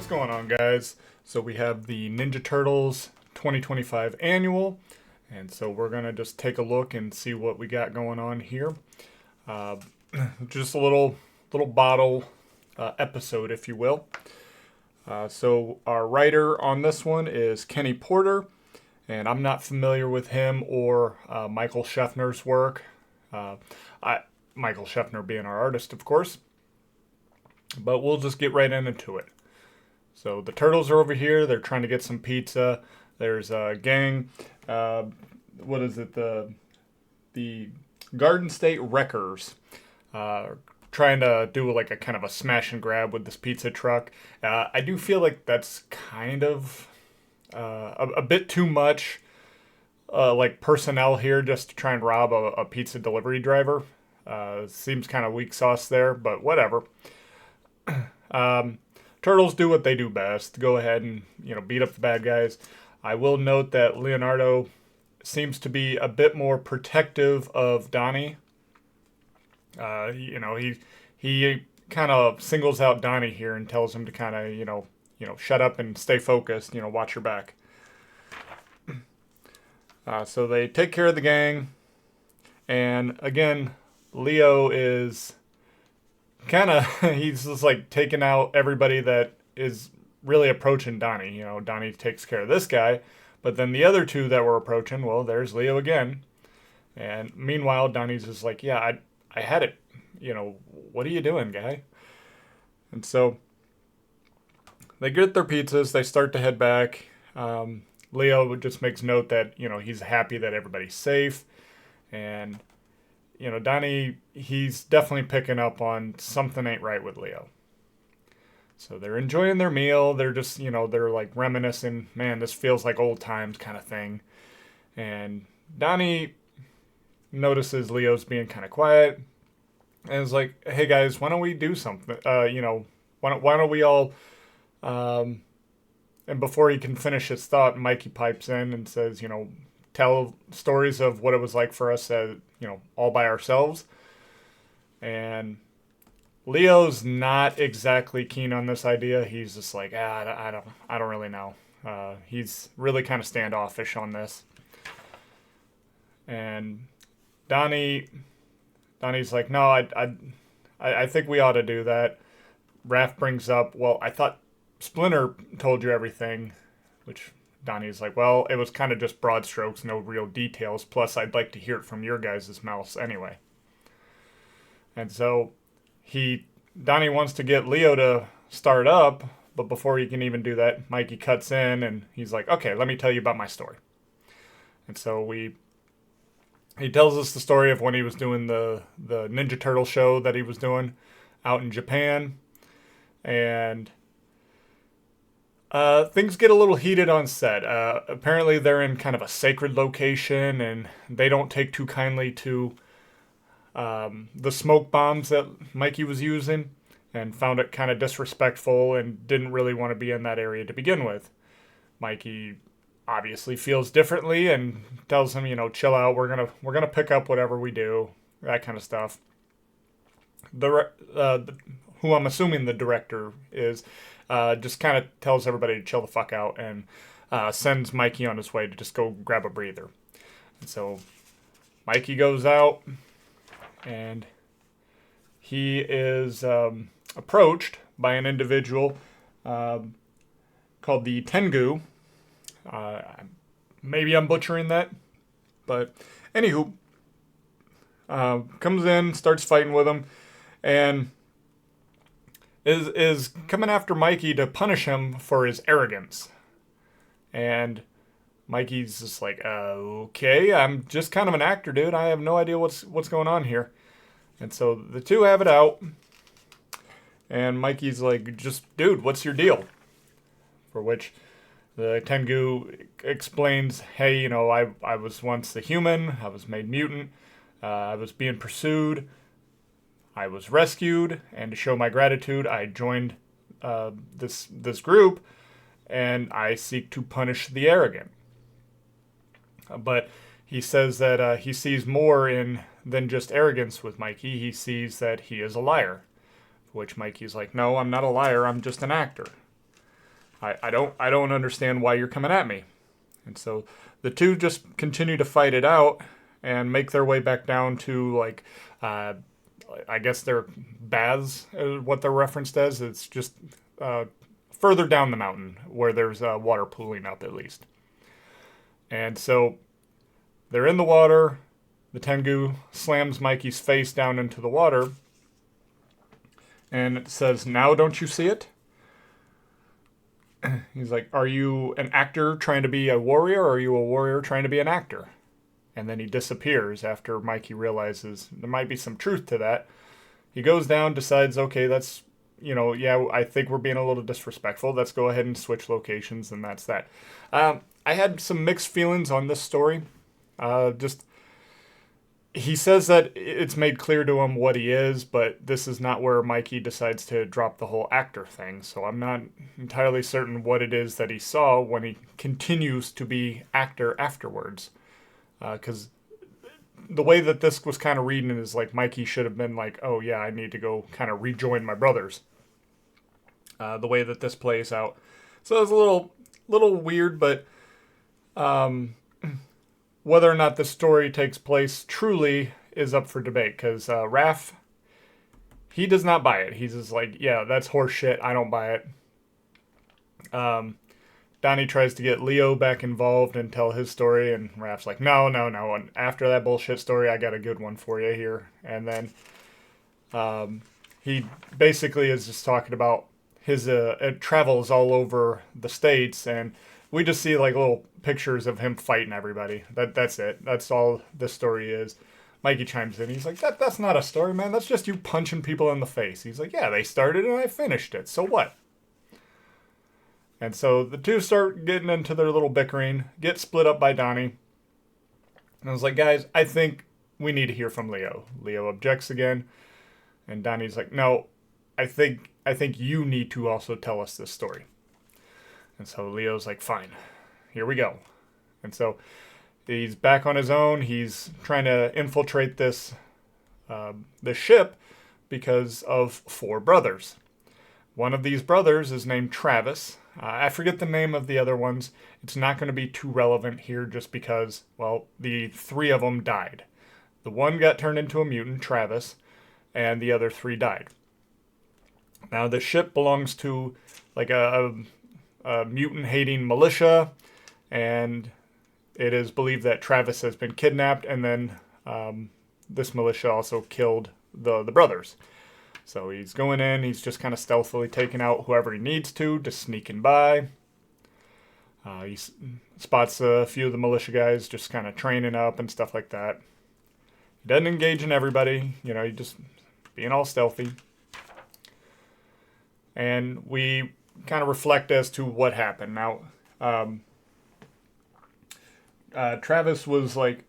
What's going on, guys? So we have the Ninja Turtles 2025 annual, and so we're gonna just take a look and see what we got going on here. Uh, just a little bottle episode, if you will. So our writer on this one is Kenny Porter, and I'm not familiar with him or Michael Scheffner's work. Uh, Michael Scheffner being our artist, of course. But we'll just get right into it. So the turtles are over here. They're trying to get some pizza. There's a gang. What is it? The Garden State Wreckers. Trying to do like a kind of a smash and grab with this pizza truck. I do feel like that's kind of a bit too much like personnel here just to try and rob a pizza delivery driver. Seems kind of weak sauce there, but whatever. Turtles do what they do best. Go ahead and beat up the bad guys. I will note that Leonardo seems to be a bit more protective of Donnie. He kind of singles out Donnie here and tells him to kind of shut up and stay focused. Watch your back. So they take care of the gang, and again, Leo is kind of he's just like taking out everybody that is really approaching Donnie. Donnie takes care of this guy, but then the other two that were approaching, well, there's Leo again. And meanwhile, Donnie's just like, yeah, I had it. What are you doing, guy? And so they get their pizzas. They start to head back. Leo just makes note that, he's happy that everybody's safe. And Donnie, he's definitely picking up on something ain't right with Leo. So they're enjoying their meal. They're just, they're like reminiscing, man, this feels like old times kind of thing. And Donnie notices Leo's being kind of quiet and is like, hey guys, why don't we do something? Why don't we all, and before he can finish his thought, Mikey pipes in and says, tell stories of what it was like for us all by ourselves. And Leo's not exactly keen on this idea. He's just like, I don't really know. He's really kind of standoffish on this. And Donnie's like, no, I think we ought to do that. Raph brings up, well, I thought Splinter told you everything, which Donnie's like, well, it was kind of just broad strokes, no real details. Plus, I'd like to hear it from your guys' mouths anyway. And so Donnie wants to get Leo to start up, but before he can even do that, Mikey cuts in and he's like, okay, let me tell you about my story. And so he tells us the story of when he was doing the Ninja Turtle show that he was doing out in Japan. And things get a little heated on set. Apparently they're in kind of a sacred location, and they don't take too kindly to the smoke bombs that Mikey was using, and found it kind of disrespectful and didn't really want to be in that area to begin with. Mikey obviously feels differently and tells him, chill out. We're gonna pick up whatever we do, that kind of stuff. Who I'm assuming the director is. Just kind of tells everybody to chill the fuck out and sends Mikey on his way to just go grab a breather. And so Mikey goes out and he is approached by an individual called the Tengu. Maybe I'm butchering that, but anywho, comes in, starts fighting with him, and is coming after Mikey to punish him for his arrogance. And Mikey's just like, okay, I'm just kind of an actor, dude. I have no idea what's going on here. And so the two have it out. And Mikey's like, just, dude, what's your deal? For which the Tengu explains, hey, I was once a human. I was made mutant. I was being pursued. I was rescued, and to show my gratitude, I joined this group, and I seek to punish the arrogant. But he says that he sees more in than just arrogance with Mikey. He sees that he is a liar. For which Mikey's like, no, I'm not a liar. I'm just an actor. I don't understand why you're coming at me. And so the two just continue to fight it out and make their way back down to like I guess they're baths, what they're referenced as. It's just further down the mountain where there's water pooling up at least. And so they're in the water. The Tengu slams Mikey's face down into the water. And it says, "Now don't you see it?" He's like, "Are you an actor trying to be a warrior, or are you a warrior trying to be an actor?" And then he disappears after Mikey realizes there might be some truth to that. He goes down, decides, okay, that's, yeah, I think we're being a little disrespectful. Let's go ahead and switch locations, and that's that. I had some mixed feelings on this story. Just he says that it's made clear to him what he is, but this is not where Mikey decides to drop the whole actor thing. So I'm not entirely certain what it is that he saw when he continues to be actor afterwards. Because the way that this was kind of reading is like Mikey should have been like, oh yeah, I need to go kind of rejoin my brothers. The way that this plays out. So it's a little weird, but whether or not the story takes place truly is up for debate, because Raph, he does not buy it. He's just like, yeah, that's horse shit. I don't buy it. Donnie tries to get Leo back involved and tell his story, and Raph's like, no. And after that bullshit story, I got a good one for you here. And then he basically is just talking about his travels all over the states, and we just see like little pictures of him fighting everybody. That's it. That's all this story is. Mikey chimes in. He's like, that's not a story, man. That's just you punching people in the face. He's like, yeah, they started and I finished it. So what? And so the two start getting into their little bickering, get split up by Donnie. And I was like, guys, I think we need to hear from Leo. Leo objects again. And Donnie's like, no, I think you need to also tell us this story. And so Leo's like, fine, here we go. And so he's back on his own. He's trying to infiltrate this ship because of 4 brothers. One of these brothers is named Travis. I forget the name of the other ones. It's not going to be too relevant here just because, well, the 3 of them died. The one got turned into a mutant, Travis, and the other 3 died. Now, the ship belongs to like a mutant-hating militia, and it is believed that Travis has been kidnapped, and then this militia also killed the brothers. So he's going in, he's just kind of stealthily taking out whoever he needs to, just sneaking by. He spots a few of the militia guys just kind of training up and stuff like that. He doesn't engage in everybody, he's just being all stealthy. And we kind of reflect as to what happened. Now, Travis was like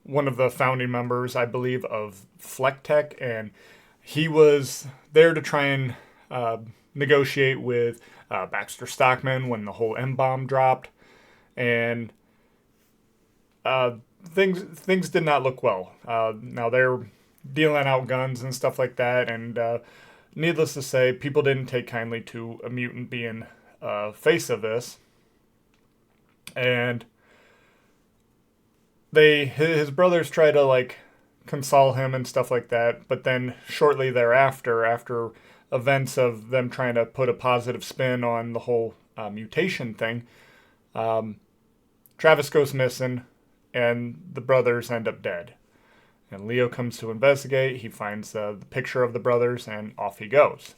one of the founding members, I believe, of Flecktech, and he was there to try and negotiate with Baxter Stockman when the whole M-bomb dropped, and things did not look well. Now they're dealing out guns and stuff like that, and needless to say, people didn't take kindly to a mutant being face of this, and his brothers try to like console him and stuff like that, but then shortly thereafter, after events of them trying to put a positive spin on the whole mutation thing, Travis goes missing, and the brothers end up dead. And Leo comes to investigate. He finds the picture of the brothers, and off he goes.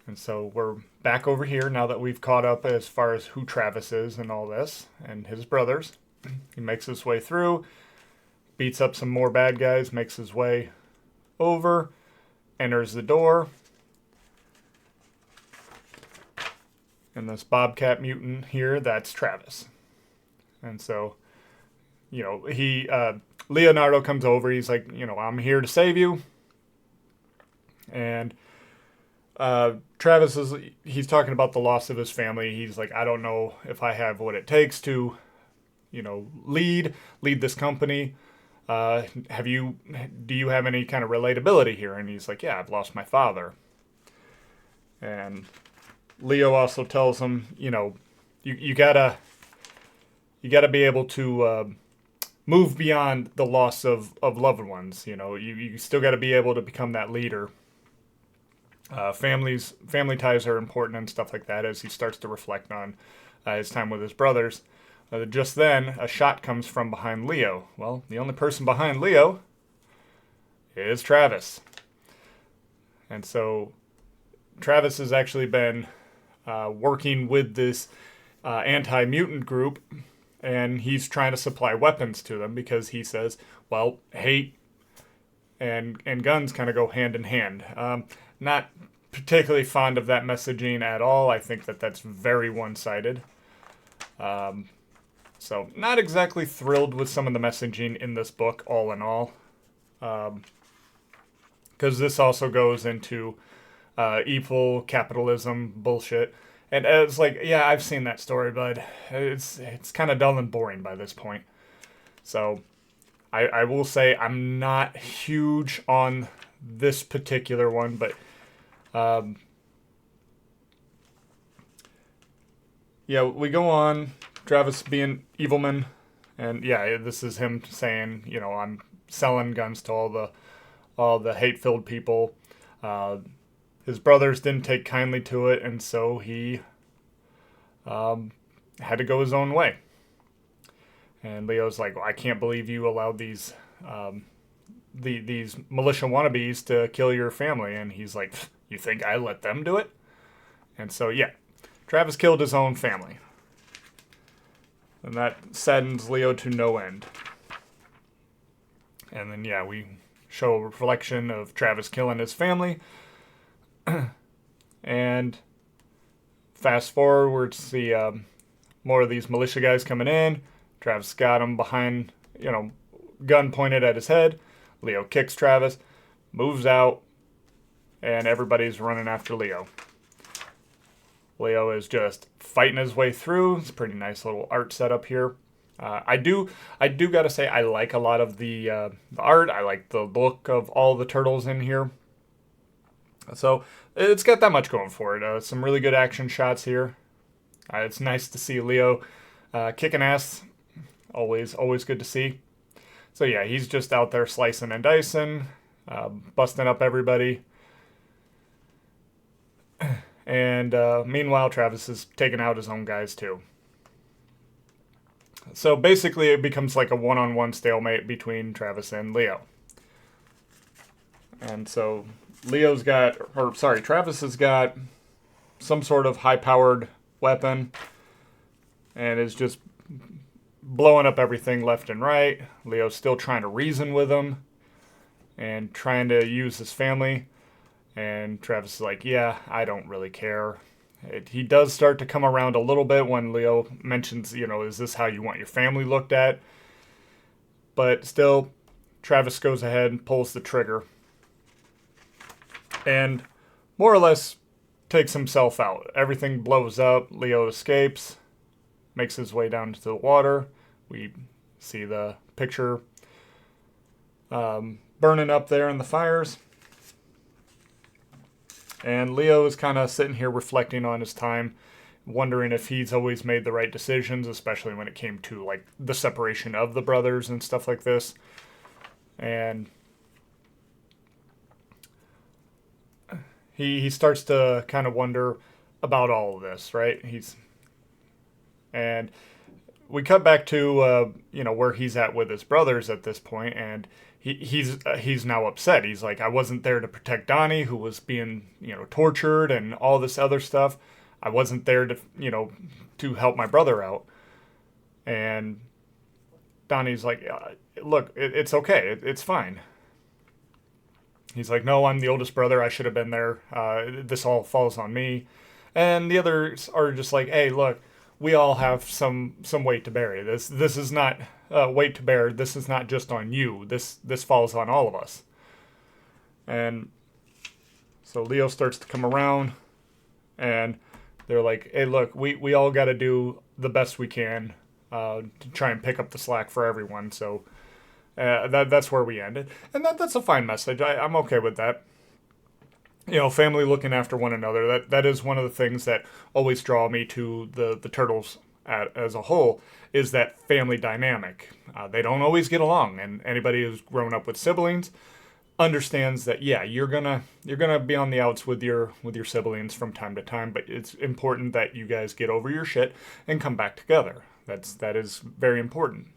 And so we're back over here now that we've caught up as far as who Travis is and all this, and his brothers. He makes his way through, beats up some more bad guys, makes his way over, enters the door. And this Bobcat mutant here, that's Travis. And so, Leonardo comes over. He's like, I'm here to save you. And Travis he's talking about the loss of his family. He's like, I don't know if I have what it takes to, lead this company. Do you have any kind of relatability here? And he's like, yeah, I've lost my father. And Leo also tells him, you gotta be able to move beyond the loss of loved ones. You still got to be able to become that leader. Family ties are important and stuff like that as he starts to reflect on his time with his brothers. Just then, a shot comes from behind Leo. Well, the only person behind Leo is Travis. And so Travis has actually been working with this anti-mutant group, and he's trying to supply weapons to them because he says, well, hate and guns kind of go hand in hand. Not particularly fond of that messaging at all. I think that's very one-sided. So not exactly thrilled with some of the messaging in this book, all in all. Because this also goes into evil capitalism bullshit. And it's like, yeah, I've seen that story, but it's kind of dull and boring by this point. So I will say I'm not huge on this particular one, but yeah, we go on. Travis being evilman, and yeah, this is him saying, I'm selling guns to all the hate-filled people. His brothers didn't take kindly to it, and so he had to go his own way. And Leo's like, well, I can't believe you allowed these militia wannabes to kill your family. And he's like, you think I let them do it? And so, yeah, Travis killed his own family. And that saddens Leo to no end. And then, yeah, we show a reflection of Travis killing his family. And fast forward to see more of these militia guys coming in. Travis got him behind, gun pointed at his head. Leo kicks Travis, moves out, and everybody's running after Leo. Leo is just fighting his way through. It's a pretty nice little art setup here. I do gotta say I like a lot of the art. I like the look of all the turtles in here. So it's got that much going for it. Some really good action shots here. It's nice to see Leo kicking ass. Always good to see. So yeah, he's just out there slicing and dicing, busting up everybody. And meanwhile, Travis is taking out his own guys too. So basically, it becomes like a one-on-one stalemate between Travis and Leo. And so Travis has got some sort of high-powered weapon and is just blowing up everything left and right. Leo's still trying to reason with him and trying to use his family. And Travis is like, yeah, I don't really care. He does start to come around a little bit when Leo mentions, is this how you want your family looked at? But still, Travis goes ahead and pulls the trigger. And more or less takes himself out. Everything blows up. Leo escapes, makes his way down to the water. We see the picture burning up there in the fires. And Leo is kind of sitting here reflecting on his time, wondering if he's always made the right decisions, especially when it came to like the separation of the brothers and stuff like this. And he starts to kind of wonder about all of this, right? And we cut back to where he's at with his brothers at this point, and he's now upset. He's like, I wasn't there to protect Donnie, who was being tortured and all this other stuff. I wasn't there to help my brother out. And Donnie's like, look, it's okay, it's fine. He's like, no, I'm the oldest brother. I should have been there. This all falls on me. And the others are just like, hey, look, we all have some weight to bear. This is not weight to bear. This is not just on you. This falls on all of us. And so Leo starts to come around, and they're like, hey, look, we all got to do the best we can to try and pick up the slack for everyone. So that's where we ended. And that's a fine message. I'm okay with that. family looking after one another. That is one of the things that always draw me to the turtles as a whole, is that family dynamic. They don't always get along, and anybody who's grown up with siblings understands that, yeah, you're gonna be on the outs with your siblings from time to time, but it's important that you guys get over your shit and come back together. That is very important.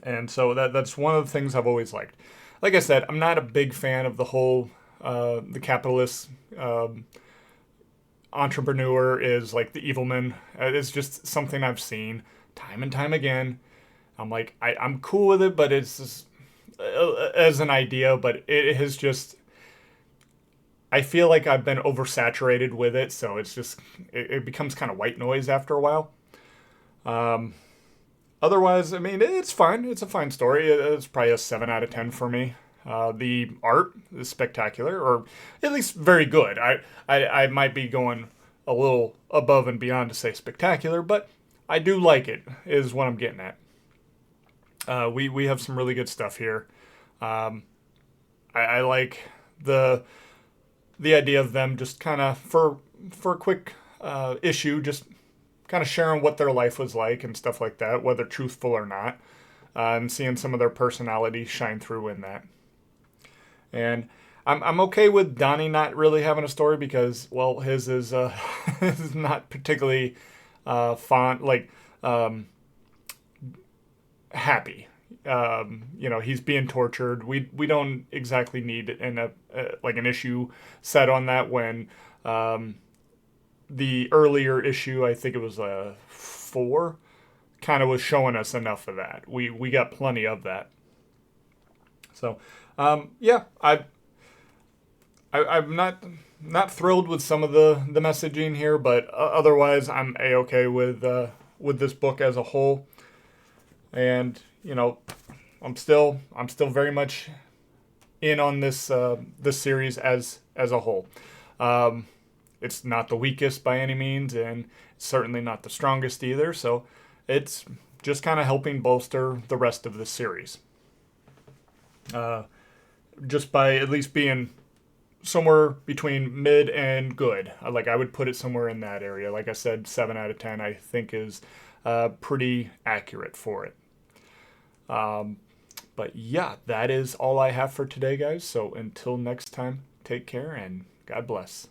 And so that's one of the things I've always liked. Like I said, I'm not a big fan of the whole the capitalist entrepreneur is like the evil man. It's just something I've seen time and time again. I'm like, I'm cool with it, but it's just, as an idea, but it has just, I feel like I've been oversaturated with it, so it's just, it becomes kind of white noise after a while. Um, Otherwise, I mean, it's fine. It's a fine story. It's probably a 7 out of 10 for me. The art is spectacular, or at least very good. I might be going a little above and beyond to say spectacular, but I do like it, is what I'm getting at. We have some really good stuff here. Um, I like the the idea of them just kind of for a quick issue, just kind of sharing what their life was like and stuff like that, whether truthful or not, and seeing some of their personality shine through in that. And I'm okay with Donnie not really having a story because, well, his is is not particularly font like um, happy. He's being tortured. We don't exactly need like an issue set on that when um, the earlier issue, I think it was 4, kind of was showing us enough of that. We got plenty of that. So yeah, I'm not thrilled with some of the messaging here, but otherwise I'm a okay with this book as a whole. And I'm still very much in on this series as a whole. Um, it's not the weakest by any means, and certainly not the strongest either. So it's just kind of helping bolster the rest of the series. Uh, just by at least being somewhere between mid and good. Like I would put it somewhere in that area. Like I said, 7 out of 10 I think is pretty accurate for it. Um, but yeah, that is all I have for today, guys. So until next time, take care and God bless.